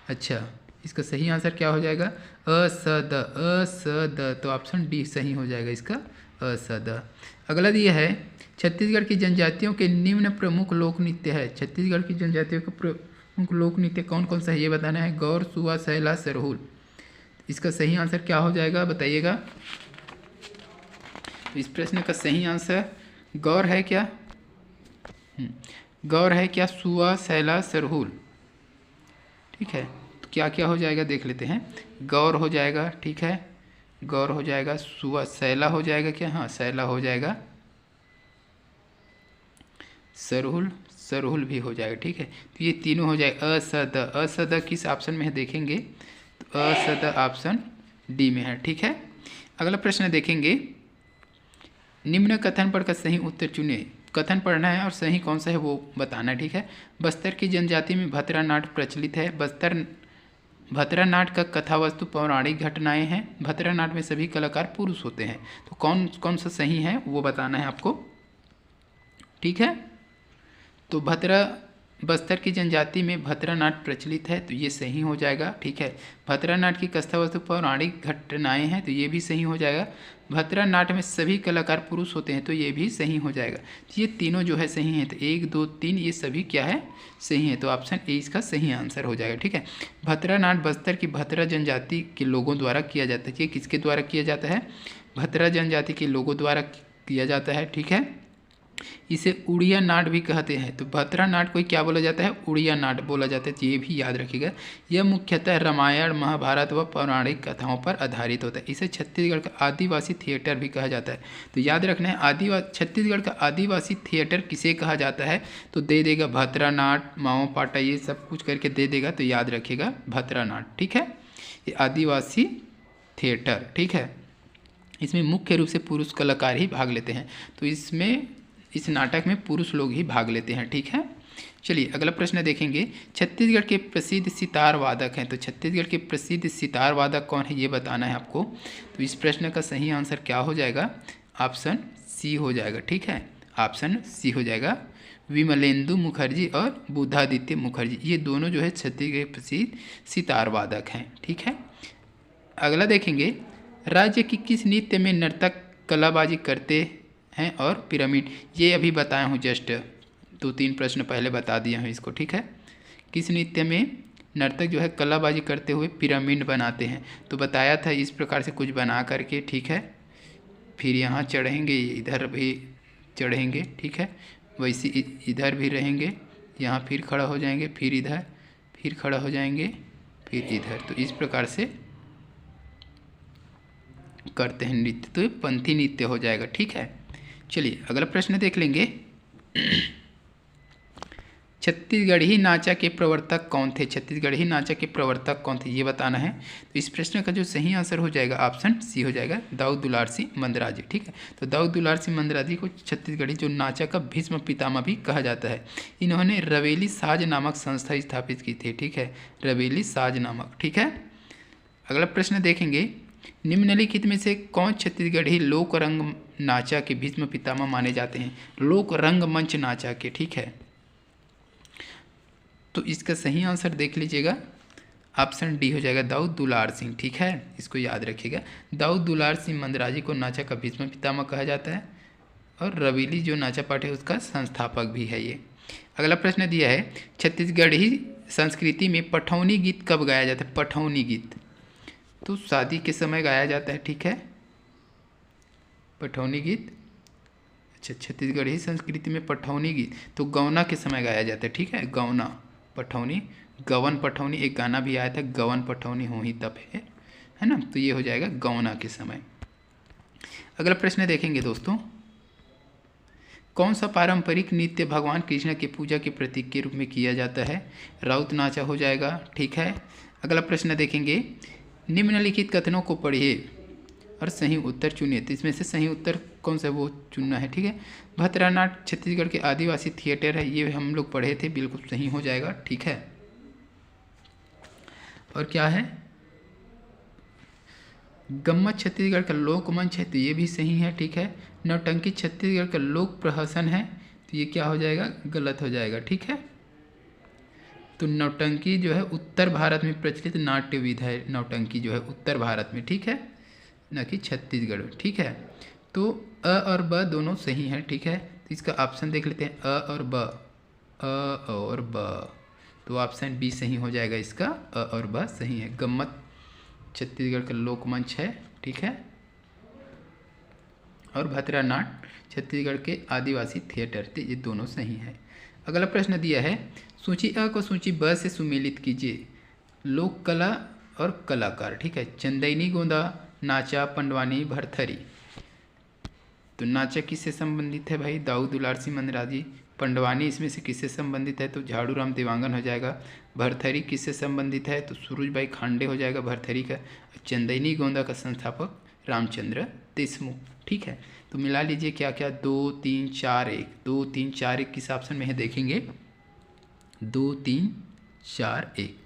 अच्छा, इसका सही आंसर क्या हो जाएगा? असद। तो ऑप्शन डी सही हो जाएगा इसका, असद। अगला ये है, छत्तीसगढ़ की जनजातियों के निम्न प्रमुख लोक नृत्य है। छत्तीसगढ़ की जनजातियों का प्रमुख लोक नृत्य कौन कौन सा है ये बताना है। गौर, सुआ, सैला, सरहुल। इसका सही आंसर क्या हो जाएगा बताइएगा। इस प्रश्न का सही आंसर गौर है क्या? गौर है क्या, सुआ, सैला, सरहुल। ठीक है, तो क्या क्या हो जाएगा देख लेते हैं। गौर हो जाएगा, ठीक है, गौर हो जाएगा, सुआ, सैला हो जाएगा क्या? हाँ, सैला हो जाएगा, सरहुल भी हो जाएगा। ठीक है, तो ये तीनों हो जाएगा। असद किस ऑप्शन में है देखेंगे, तो असद ऑप्शन डी में है। ठीक है, अगला प्रश्न देखेंगे, निम्न कथन पढ़कर सही उत्तर चुने। कथन पढ़ना है और सही कौन सा है वो बताना है। ठीक है, बस्तर की जनजाति में भतरा नाट प्रचलित है। भतरा नाट का कथा वस्तु पौराणिक घटनाएं हैं। भतरा नाट में सभी कलाकार पुरुष होते हैं। तो कौन कौन सा सही है वो बताना है आपको। ठीक है, तो बस्तर की जनजाति में भतरा नाट प्रचलित है, तो ये सही हो जाएगा। ठीक है, भतरा नाट की कथा वस्तु पौराणिक घटनाएं हैं, तो ये भी सही हो जाएगा। भतरा नाट में सभी कलाकार पुरुष होते हैं, तो ये भी सही हो जाएगा। तो ये तीनों जो है सही हैं, तो 1, 2, 3 ये सभी क्या है? सही है। तो ऑप्शन ए इसका सही आंसर हो जाएगा। ठीक है, भतरा नाट बस्तर की भतरा जनजाति के लोगों द्वारा किया जाता है। ये किसके द्वारा किया जाता है? भतरा जनजाति के लोगों द्वारा किया जाता है। ठीक है, इसे उड़िया नाट भी कहते हैं। तो भतरा नाट को क्या बोला जाता है? उड़िया नाट बोला जाता है। तो ये भी याद रखिएगा। यह मुख्यतः रामायण, महाभारत व पौराणिक कथाओं पर आधारित होता है। इसे छत्तीसगढ़ का आदिवासी थिएटर भी कहा जाता है। तो याद रखना है, छत्तीसगढ़ का आदिवासी थिएटर किसे कहा जाता है? तो दे देगा भतरा नाट, माओ पाटा, ये सब कुछ करके दे देगा। तो याद रखिएगा भतरा नाट। ठीक है, ये आदिवासी थिएटर। ठीक है, इसमें मुख्य रूप से पुरुष कलाकार ही भाग लेते हैं। तो इस नाटक में पुरुष लोग ही भाग लेते हैं। ठीक है, चलिए अगला प्रश्न देखेंगे। छत्तीसगढ़ के प्रसिद्ध सितार वादक हैं। तो छत्तीसगढ़ के प्रसिद्ध सितार वादक कौन है ये बताना है आपको। तो इस प्रश्न का सही आंसर क्या हो जाएगा? ऑप्शन सी हो जाएगा, ठीक है, ऑप्शन सी हो जाएगा। विमलेंदु मुखर्जी और बुद्धादित्य मुखर्जी, ये दोनों जो है छत्तीसगढ़ के प्रसिद्ध सितार वादक हैं, ठीक है। अगला देखेंगे, राज्य की किस नृत्य में नर्तक कलाबाजी करते हैं और पिरामिड, ये अभी बताया हूँ, जस्ट 2-3 प्रश्न पहले बता दिया हूँ इसको, ठीक है। किस नृत्य में नर्तक जो है कलाबाजी करते हुए पिरामिड बनाते हैं, तो बताया था इस प्रकार से कुछ बना करके, ठीक है, फिर यहाँ चढ़ेंगे, इधर भी चढ़ेंगे, ठीक है, वैसे इधर भी रहेंगे, यहाँ फिर खड़ा हो जाएंगे, फिर इधर, फिर खड़ा हो जाएंगे, फिर इधर, तो इस प्रकार से करते हैं नृत्य, तो ये पंथी नृत्य हो जाएगा, ठीक है। चलिए अगला प्रश्न देख लेंगे। छत्तीसगढ़ी नाचा के प्रवर्तक कौन थे, छत्तीसगढ़ी नाचा के प्रवर्तक कौन थे, ये बताना है। तो इस प्रश्न का जो सही आंसर हो जाएगा ऑप्शन सी हो जाएगा, दाऊद दुलार सिंह मंदराजी, ठीक है। तो दाऊद दुलार सिंह मंदराजी को छत्तीसगढ़ी जो नाचा का भीष्म पितामह भी कहा जाता है। इन्होंने रवेली साज नामक संस्था स्थापित की थी, ठीक है, रवेली साज नामक, ठीक है। अगला प्रश्न देखेंगे, निम्नलिखित में से कौन छत्तीसगढ़ी लोक रंग नाचा के भीष्म पितामह माने जाते हैं, लोक रंगमंच नाचा के, ठीक है। तो इसका सही आंसर देख लीजिएगा, ऑप्शन डी हो जाएगा, दाऊद दुलार सिंह, ठीक है, इसको याद रखिएगा। दाऊद दुलार सिंह मंदराजी को नाचा का भीष्म पितामह कहा जाता है और रवेली जो नाचा पाठ है उसका संस्थापक भी है ये। अगला प्रश्न दिया है, छत्तीसगढ़ी संस्कृति में पठौनी गीत कब गाया जाता है, पठौनी गीत तो शादी के समय गाया जाता है, ठीक है, पठौनी गीत। अच्छा, छत्तीसगढ़ी संस्कृति में पठौनी गीत तो गौना के समय गाया जाता है, ठीक है, गौना पठौनी, गवन पठौनी, एक गाना भी आया था, गवन पठौनी हो ही तब है ना, तो ये हो जाएगा गौना के समय। अगला प्रश्न देखेंगे दोस्तों, कौन सा पारंपरिक नृत्य भगवान कृष्ण की पूजा के प्रतीक के रूप में किया जाता है, राउत नाचा हो जाएगा, ठीक है। अगला प्रश्न देखेंगे, निम्नलिखित कथनों को पढ़िए और सही उत्तर चुनिए, तो इसमें से सही उत्तर कौन सा वो चुनना है, ठीक है। भतरानाट्य छत्तीसगढ़ के आदिवासी थिएटर है, ये हम लोग पढ़े थे, बिल्कुल सही हो जाएगा, ठीक है। और क्या है, गम्मत छत्तीसगढ़ का लोकमंच है, तो ये भी सही है, ठीक है। नौटंकी छत्तीसगढ़ का लोक प्रहसन है, तो ये क्या हो जाएगा, गलत हो जाएगा, ठीक है। तो नौटंकी जो है उत्तर भारत में प्रचलित नाट्य विधा है, नौटंकी जो है उत्तर भारत में, ठीक है, न कि छत्तीसगढ़ में, ठीक है। तो अ और ब दोनों सही हैं, ठीक है। तो इसका ऑप्शन देख लेते हैं, अ और ब, अ और ब, तो ऑप्शन बी सही हो जाएगा इसका, अ और ब सही है। गम्मत छत्तीसगढ़ का लोकमंच है, ठीक है, और भतरानाट्य छत्तीसगढ़ के आदिवासी थिएटर थे, ये दोनों सही है। अगला प्रश्न दिया है, सूची अ को सूची ब से सुमेलित कीजिए, लोक कला और कलाकार, ठीक है। चंदैनी गोंदा, नाचा, पंडवानी, भरथरी, तो नाचा किससे संबंधित है भाई, दाऊद दुलार सिंह मंदराजी। पंडवानी इसमें से किससे संबंधित है, तो झाड़ू राम देवांगन हो जाएगा। भरथरी किससे संबंधित है, तो सूरज भाई खांडे हो जाएगा भरथरी का। चंदैनी गोंदा का संस्थापक रामचंद्र देशमुख, ठीक है। तो मिला लीजिए क्या क्या, 2 3 4 1, 2 3 4 1 किस ऑप्शन में है देखेंगे, 2 3 4 1,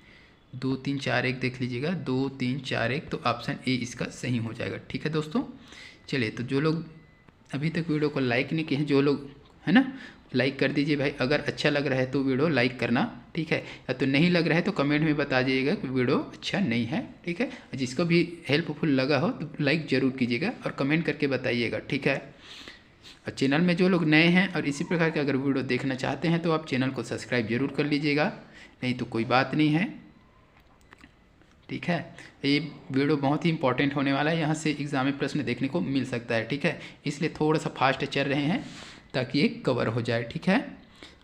2 3 4 1 देख लीजिएगा, 2 3 4 1, तो ऑप्शन ए इसका सही हो जाएगा, ठीक है दोस्तों। चलिए, तो जो लोग अभी तक वीडियो को लाइक नहीं किए हैं, जो लोग है ना, लाइक कर दीजिए भाई। अगर अच्छा लग रहा है तो वीडियो लाइक करना, ठीक है, या तो नहीं लग रहा है तो कमेंट में बता दीजिएगा कि वीडियो अच्छा नहीं है, ठीक है। जिसको भी हेल्पफुल लगा हो तो लाइक ज़रूर कीजिएगा और कमेंट करके बताइएगा, ठीक है। और चैनल में जो लोग नए हैं और इसी प्रकार के अगर वीडियो देखना चाहते हैं तो आप चैनल को सब्सक्राइब जरूर कर लीजिएगा, नहीं तो कोई बात नहीं है, ठीक है। ये वीडियो बहुत ही इंपॉर्टेंट होने वाला है, यहाँ से एग्जाम में प्रश्न देखने को मिल सकता है, ठीक है, इसलिए थोड़ा सा फास्ट चल रहे हैं ताकि ये कवर हो जाए, ठीक है।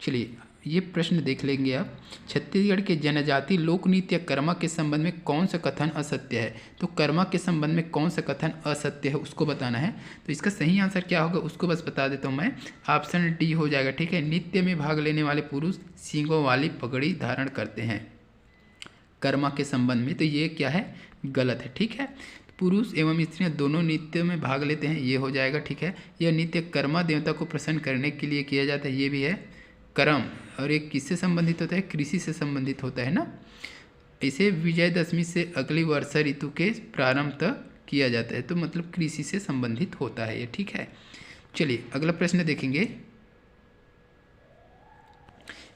चलिए ये प्रश्न देख लेंगे आप, छत्तीसगढ़ के जनजाति लोक नृत्य कर्मा के संबंध में कौन सा कथन असत्य है, तो कर्मा के संबंध में कौन सा कथन असत्य है उसको बताना है। तो इसका सही आंसर क्या होगा उसको बस बता देता हूँ मैं, ऑप्शन डी हो जाएगा, ठीक है। नृत्य में भाग लेने वाले पुरुष सींगों वाली पगड़ी धारण करते हैं कर्मा के संबंध में, तो ये क्या है, गलत है, ठीक है। पुरुष एवं स्त्रियां दोनों नृत्य में भाग लेते हैं, ये हो जाएगा, ठीक है। यह नृत्य कर्मा देवता को प्रसन्न करने के लिए किया जाता है, ये भी है कर्म, और एक किससे संबंधित होता है, कृषि से संबंधित होता है ना। इसे विजयदशमी से अगली वर्षा ऋतु के प्रारंभ तक किया जाता है, तो मतलब कृषि से संबंधित होता है ये, ठीक है। चलिए अगला प्रश्न देखेंगे।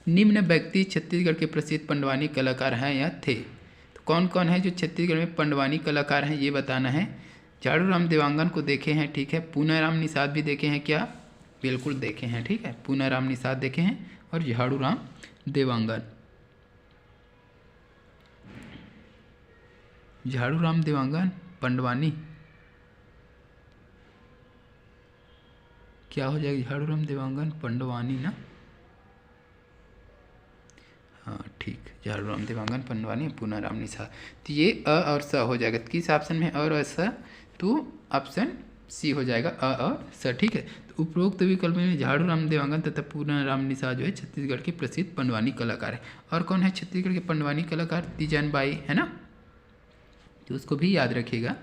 निम्न व्यक्ति छत्तीसगढ़ के प्रसिद्ध पंडवानी कलाकार हैं या थे? तो कौन कौन है जो छत्तीसगढ़ में पंडवानी कलाकार हैं ये बताना है। झाड़ू राम देवांगन को देखे हैं, ठीक है। पूनाराम निषाद भी देखे हैं क्या? बिल्कुल देखे हैं, ठीक है। पूनाराम निषाद देखे हैं और झाड़ू राम देवांगन। झाड़ू राम देवांगन पंडवानी क्या हो जाएगा? झाड़ू राम देवांगन पंडवानी ना, हाँ ठीक। झाड़ू राम देवांगन पंडवानी, पूनाराम निषाद। तो ये अ और स हो जाएगा। किस ऑप्शन में अ और स? तो ऑप्शन सी हो जाएगा अ और स, ठीक है। तो उपरोक्त विकल्प में झाड़ू राम देवांगन तथा पूनाराम निषाद जो है छत्तीसगढ़ के प्रसिद्ध पंडवानी कलाकार है। और कौन है छत्तीसगढ़ के पंडवानी कलाकार? तीजन बाई है ना, तो उसको भी याद रखिएगा।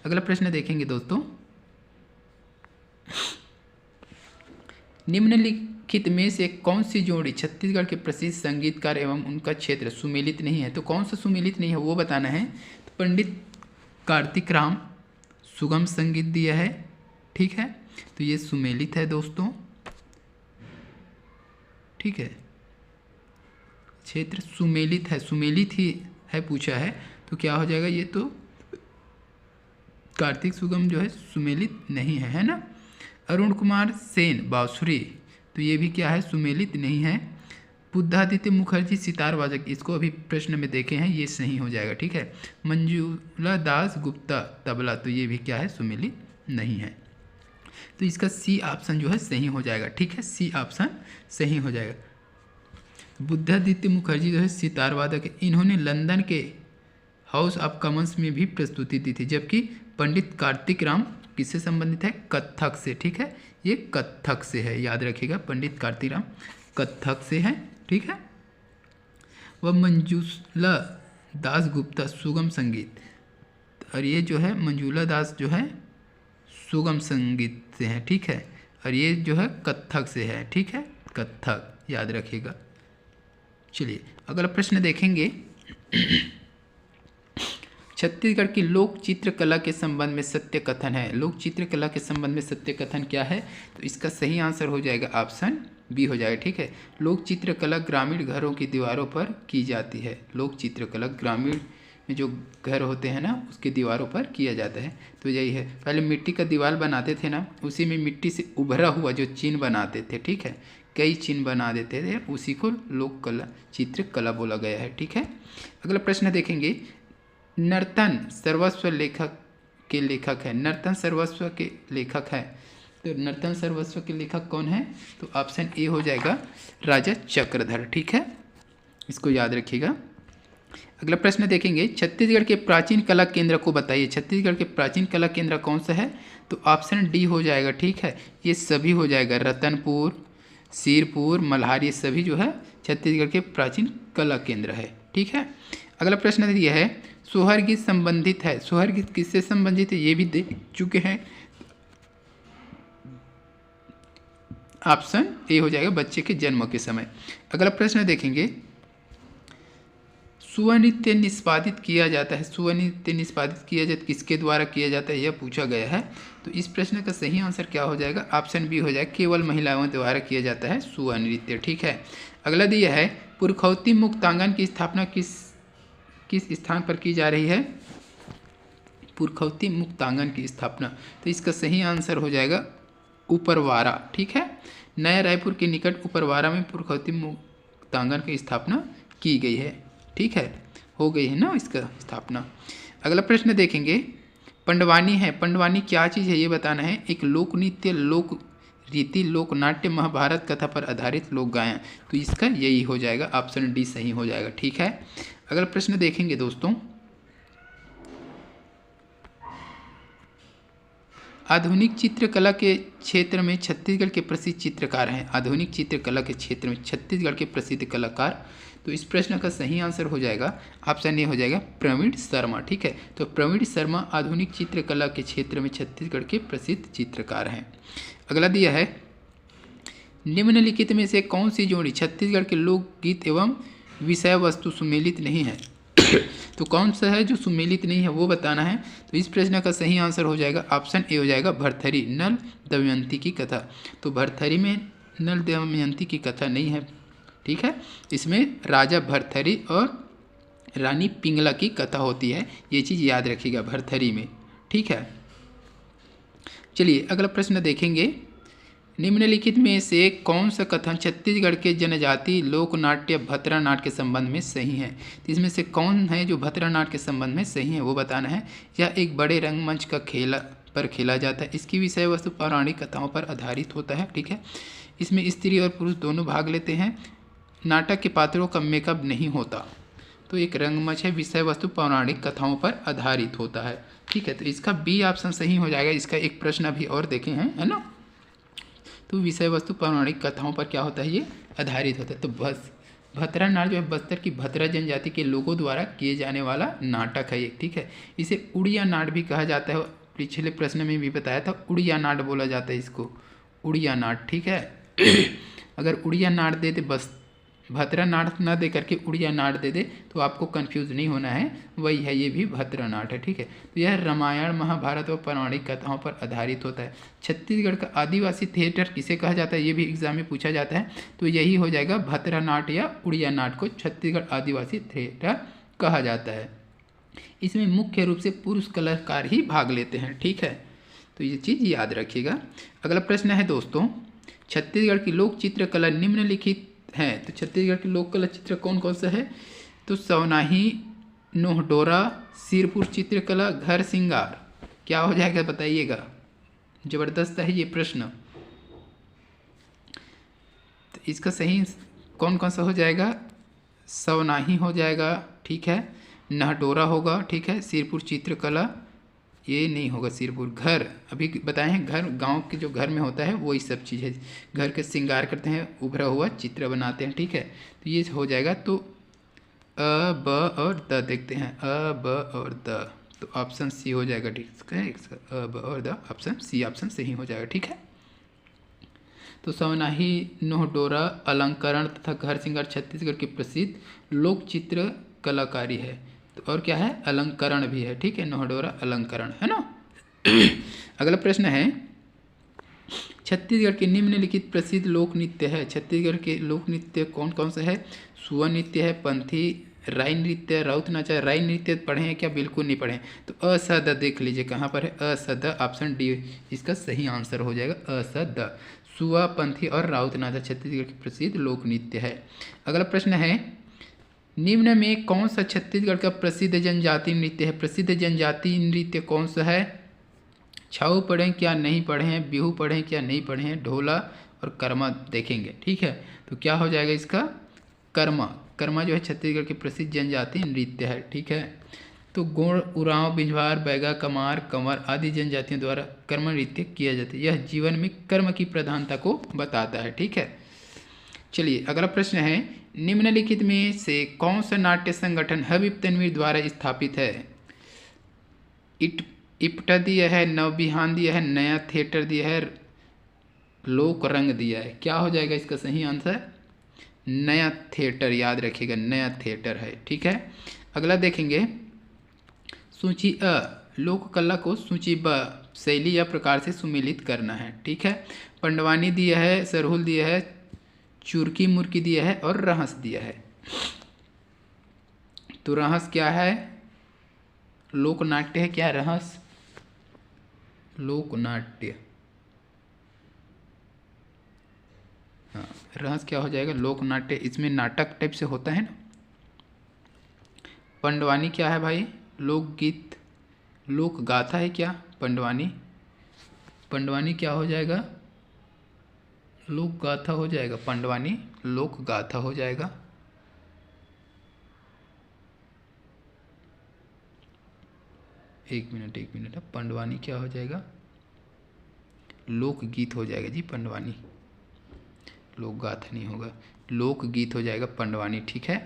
अगला प्रश्न देखेंगे दोस्तों। निम्नलिखित में से कौन सी जोड़ी छत्तीसगढ़ के प्रसिद्ध संगीतकार एवं उनका क्षेत्र सुमेलित नहीं है? तो कौन सा सुमेलित नहीं है वो बताना है। तो पंडित कार्तिक राम सुगम संगीत दिया है, ठीक है, तो ये सुमेलित है दोस्तों, ठीक है। क्षेत्र सुमेलित है, सुमेलित ही है पूछा है, तो क्या हो जाएगा? ये तो कार्तिक सुगम जो है सुमेलित नहीं है, है ना। अरुण कुमार सेन बांसुरी, तो ये भी क्या है? सुमेलित नहीं है। बुद्धादित्य मुखर्जी सितार वादक, इसको अभी प्रश्न में देखे हैं, ये सही हो जाएगा, ठीक है। मंजुला दास गुप्ता तबला, तो ये भी क्या है? सुमेलित नहीं है। तो इसका सी ऑप्शन जो है सही हो जाएगा, ठीक है। सी ऑप्शन सही हो जाएगा। बुद्धादित्य मुखर्जी जो है सितार वादक है, इन्होंने लंदन के हाउस ऑफ कॉमन्स में भी प्रस्तुति दी थी। जबकि पंडित कार्तिक राम किससे संबंधित है? कत्थक से, ठीक है। ये कत्थक से है, याद रखिएगा। पंडित कार्तिक राम कत्थक से है, ठीक है। वह मंजूला दास गुप्ता सुगम संगीत, और ये जो है मंजूला दास जो है सुगम संगीत से है, ठीक है। और ये जो है कत्थक से है, ठीक है, कत्थक, याद रखिएगा। चलिए अगला प्रश्न देखेंगे। छत्तीसगढ़ की लोक चित्रकला के संबंध में सत्य कथन है। लोक चित्रकला के संबंध में सत्य कथन क्या है? तो इसका सही आंसर हो जाएगा ऑप्शन बी हो जाएगा, ठीक है। लोक चित्रकला ग्रामीण घरों की दीवारों पर की जाती है। लोक चित्रकला ग्रामीण में जो घर होते हैं ना उसकी दीवारों पर किया जाता है, तो यही है। पहले मिट्टी का दीवार बनाते थे ना, उसी में मिट्टी से उभरा हुआ जो चिन्ह बनाते थे, ठीक है, कई चिन्ह बना देते थे, उसी को लोक कला चित्रकला बोला गया है, ठीक है। अगला प्रश्न देखेंगे। नर्तन सर्वस्व लेखक के लेखक है। नर्तन सर्वस्व के लेखक है, तो नर्तन सर्वस्व के लेखक कौन है? तो ऑप्शन ए हो जाएगा राजा चक्रधर, ठीक है, इसको याद रखिएगा। अगला प्रश्न देखेंगे। छत्तीसगढ़ के प्राचीन कला केंद्र को बताइए। छत्तीसगढ़ के प्राचीन कला केंद्र कौन सा है? तो ऑप्शन डी हो जाएगा, ठीक है। ये सभी हो जाएगा, रतनपुर, सिरपुर, मल्हार, ये सभी जो है छत्तीसगढ़ के प्राचीन कला केंद्र है, ठीक है। अगला प्रश्न यह है, सोहर गीत संबंधित है। सोहर गीत किससे संबंधित है ये भी देख चुके हैं। ऑप्शन ए हो जाएगा बच्चे के जन्म के समय। अगला प्रश्न देखेंगे। सुवनृत्य निष्पादित किया जाता है। सुवनृत्य निष्पादित किया जाता किसके द्वारा किया जाता है यह पूछा गया है। तो इस प्रश्न का सही आंसर क्या हो जाएगा? ऑप्शन बी हो जाएगा, केवल महिलाओं द्वारा किया जाता है सुवनृत्य, ठीक है। अगला दिया है, पुरखौती मुक्तांगन की स्थापना किस स्थान पर की जा रही है? पुरखौती मुक्तांगन की स्थापना, तो इसका सही आंसर हो जाएगा उपरवारा, ठीक है। नया रायपुर के निकट उपरवारा में पुरखौती मुक्तांगन की स्थापना की गई है, ठीक है, हो गई है ना इसका स्थापना। अगला प्रश्न देखेंगे। पंडवानी है, पंडवानी क्या चीज़ है ये बताना है। एक लोक नृत्य, लोक रीति, लोक नाट्य, महाभारत कथा पर आधारित लोक गायन, तो इसका यही हो जाएगा, ऑप्शन डी सही हो जाएगा, ठीक है। अगला प्रश्न देखेंगे दोस्तों। आधुनिक चित्रकला के क्षेत्र में छत्तीसगढ़ के प्रसिद्ध चित्रकार हैं। आधुनिक चित्रकला के क्षेत्र में छत्तीसगढ़ के प्रसिद्ध कलाकार, तो इस प्रश्न का सही आंसर हो जाएगा, ऑप्शन ए हो जाएगा प्रवीण शर्मा, ठीक है। तो प्रवीण शर्मा आधुनिक चित्रकला के क्षेत्र में छत्तीसगढ़ के प्रसिद्ध चित्रकार हैं। अगला दिया है, निम्नलिखित में से कौन सी जोड़ी छत्तीसगढ़ के लोकगीत एवं विषय वस्तु सुमेलित नहीं है? तो कौन सा है जो सुमेलित नहीं है वो बताना है। तो इस प्रश्न का सही आंसर हो जाएगा ऑप्शन ए हो जाएगा भरथरी, नल दमयंती की कथा। तो भरथरी में नल दमयंती की कथा नहीं है, ठीक है। इसमें राजा भरथरी और रानी पिंगला की कथा होती है, ये चीज़ याद रखिएगा भरथरी में, ठीक है। चलिए अगला प्रश्न देखेंगे। निम्नलिखित में से कौन सा कथन छत्तीसगढ़ के जनजाति लोक नाट्य भतरा नाट के संबंध में सही है। तो इसमें से कौन है जो भतरा नाट के संबंध में सही है वो बताना है। यह एक बड़े रंगमंच का खेला जाता है। इसकी विषय वस्तु पौराणिक कथाओं पर आधारित होता है, ठीक है। इसमें स्त्री और पुरुष दोनों भाग लेते हैं। नाटक के पात्रों का मेकअप नहीं होता। तो एक रंगमंच है, विषय वस्तु पौराणिक कथाओं पर आधारित होता है, ठीक है। तो इसका बी ऑप्शन सही हो जाएगा। इसका एक प्रश्न अभी और देखे हैं, है ना। तो विषय वस्तु पौराणिक कथाओं पर क्या होता है, ये आधारित होता है। तो बस भतरा नाट जो है बस्तर की भतरा जनजाति के लोगों द्वारा किए जाने वाला नाटक है ये, ठीक है। इसे उड़िया नाट भी कहा जाता है। पिछले प्रश्न में भी बताया था, उड़िया नाट बोला जाता है इसको, उड़िया नाट, ठीक है। अगर उड़िया नाट दे दे, बस भतरा नाट ना दे करके उड़िया नाट दे दे तो आपको कंफ्यूज नहीं होना है, वही है, ये भी भतरा नाट है, ठीक है। तो यह रामायण महाभारत और पौराणिक कथाओं पर आधारित होता है। छत्तीसगढ़ का आदिवासी थिएटर किसे कहा जाता है, ये भी एग्जाम में पूछा जाता है। तो यही हो जाएगा भतरा नाट या उड़िया नाट को छत्तीसगढ़ आदिवासी थिएटर कहा जाता है। इसमें मुख्य रूप से पुरुष कलाकार ही भाग लेते हैं, ठीक है। तो ये चीज़ याद रखिएगा। अगला प्रश्न है दोस्तों, छत्तीसगढ़ की लोक चित्रकला निम्नलिखित है। तो छत्तीसगढ़ की लोक कला चित्र कौन कौन सा है। तो सवनाही, नोहडोरा, सिरपुर चित्रकला, घर सिंगार, क्या हो जाएगा बताइएगा। जबरदस्त है ये प्रश्न। तो इसका सही कौन कौन सा हो जाएगा, सवनाही हो जाएगा, ठीक है, नहडोरा होगा, ठीक है, सिरपुर चित्रकला ये नहीं होगा, सिरपुर घर अभी बताए हैं, घर गांव के जो घर में होता है वही सब चीज़ है, घर के श्रृंगार करते हैं, उभरा हुआ चित्र बनाते हैं, ठीक है। तो ये हो जाएगा। तो अ ब और द देखते हैं, अ ब और द, तो ऑप्शन सी हो जाएगा, ठीक है। अ ब और द, ऑप्शन सी ऑप्शन सही हो जाएगा, ठीक है। तो सवनाही, नोहडोरा, अलंकरण तथा घर श्रृंगार छत्तीसगढ़ की प्रसिद्ध लोक चित्र कलाकारी है। तो और क्या है, अलंकरण भी है, ठीक है, नोहडोरा अलंकरण, है ना। अगला प्रश्न है, छत्तीसगढ़ के निम्नलिखित प्रसिद्ध लोक नृत्य है। छत्तीसगढ़ के लोक नृत्य कौन कौन सा है। सुआ नृत्य है, पंथी, राई नृत्य, राउत नाचा। राई नृत्य पढ़े हैं क्या, बिल्कुल नहीं पढ़े। तो अ स द देख लीजिए कहाँ पर है, अ स द, ऑप्शन डी इसका सही आंसर हो जाएगा, अ स द। सुआ, पंथी और राउत नाचा छत्तीसगढ़ की प्रसिद्ध लोक नृत्य है। अगला प्रश्न है, निम्न में कौन सा छत्तीसगढ़ का प्रसिद्ध जनजातीय नृत्य है। प्रसिद्ध जनजातीय नृत्य कौन सा है। छाऊ पढ़ें क्या नहीं पढ़े हैं, बिहू पढ़ें क्या नहीं पढ़े हैं, ढोला और कर्मा देखेंगे, ठीक है। तो क्या हो जाएगा इसका, कर्मा। कर्मा जो है छत्तीसगढ़ की प्रसिद्ध जनजातीय नृत्य है, ठीक है। तो गोंड, उरांव, बिझवार, बैगा, कमार, कंवर आदि जनजातियों द्वारा कर्म नृत्य किया जाता है। यह जीवन में कर्म की प्रधानता को बताता है, ठीक है। चलिए अगला प्रश्न है, निम्नलिखित में से कौन सा नाट्य संगठन हबीब तनवीर द्वारा स्थापित है। इप्टा दिया है, नवबिहान दिया है, नया थिएटर दिया है, लोक रंग दिया है। क्या हो जाएगा इसका सही आंसर, नया थिएटर, याद रखिएगा नया थिएटर है, ठीक है। अगला देखेंगे, सूची अ, लोक कला को सूची ब शैली या प्रकार से सुमेलित करना है, ठीक है। पंडवानी दिया है, सरहुल दिया है, चुरकी मुर्की दिया है और रहस दिया है। तो रहस क्या है, लोक नाट्य है क्या, रहस लोक नाट्य, हाँ रहस क्या हो जाएगा, लोक नाट्य। इसमें नाटक टाइप से होता है ना। पंडवानी क्या है भाई, लोकगीत, लोक गाथा है क्या पंडवानी। पंडवानी क्या हो जाएगा, लोक गाथा हो जाएगा, पंडवानी लोक गाथा हो जाएगा। एक मिनट, पंडवानी क्या हो जाएगा, लोकगीत हो जाएगा जी पंडवानी, लोक गाथा नहीं होगा, लोकगीत हो जाएगा पंडवानी, ठीक है।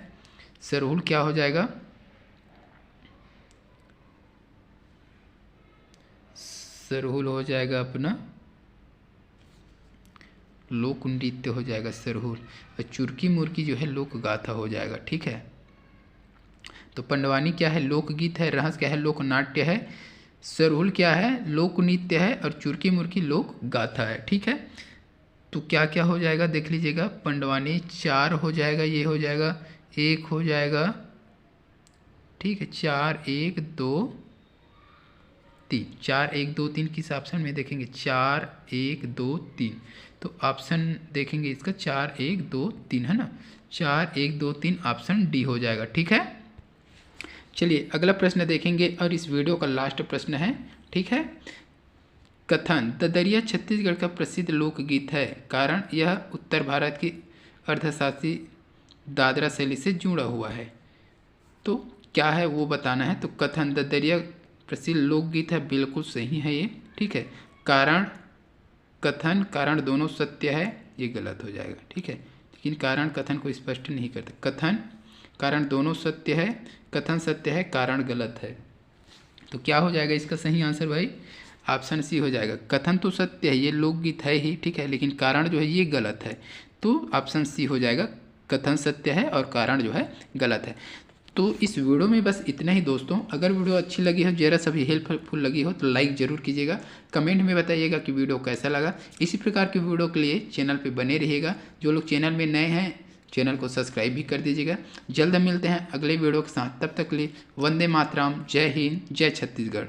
सरहुल क्या हो जाएगा, सरहुल हो जाएगा अपना लोक नृत्य हो जाएगा सरहुल। और चुरकी मुर्की जो है लोक गाथा हो जाएगा, ठीक है। तो पंडवानी क्या है? लोकगीत है। रहस क्या है? लोक नाट्य है। सरहुल क्या है? लोक नृत्य है। और चुरकी मुर्की लोक गाथा है। ठीक है, तो क्या क्या हो जाएगा देख लीजिएगा। पंडवानी 4 हो जाएगा, ये हो जाएगा 1 हो जाएगा, ठीक है, 4 1 2 3, 4 1 2 3 किस ऑप्शन में देखेंगे? 4 1 2 3, तो ऑप्शन देखेंगे इसका 4 1 2 3 है ना, 4 1 2 3 ऑप्शन डी हो जाएगा। ठीक है, चलिए अगला प्रश्न देखेंगे और इस वीडियो का लास्ट प्रश्न है। ठीक है, कथन ददरिया छत्तीसगढ़ का प्रसिद्ध लोकगीत है, कारण यह उत्तर भारत की अर्धशासी दादरा शैली से जुड़ा हुआ है। तो क्या है वो बताना है। तो कथन ददरिया प्रसिद्ध लोकगीत है, बिल्कुल सही है ये। ठीक है, कारण कथन कारण दोनों सत्य है, ये गलत हो जाएगा। ठीक है, लेकिन कारण कथन को स्पष्ट नहीं करते। कथन कारण दोनों सत्य है, कथन सत्य है, कारण गलत है। तो क्या हो जाएगा इसका सही आंसर भाई? ऑप्शन सी हो जाएगा। कथन तो सत्य है, ये लोकगीत है ही, ठीक है, लेकिन कारण जो है ये गलत है, तो ऑप्शन सी हो जाएगा। कथन सत्य है और कारण जो है गलत है। तो इस वीडियो में बस इतना ही दोस्तों। अगर वीडियो अच्छी लगी हो, जरा सा भी हेल्पफुल लगी हो, तो लाइक ज़रूर कीजिएगा। कमेंट में बताइएगा कि वीडियो कैसा लगा। इसी प्रकार की वीडियो के लिए चैनल पे बने रहिएगा। जो लोग चैनल में नए हैं, चैनल को सब्सक्राइब भी कर दीजिएगा। जल्द मिलते हैं अगले वीडियो के साथ, तब तक के लिए वंदे मातरम, जय हिंद, जय छत्तीसगढ़।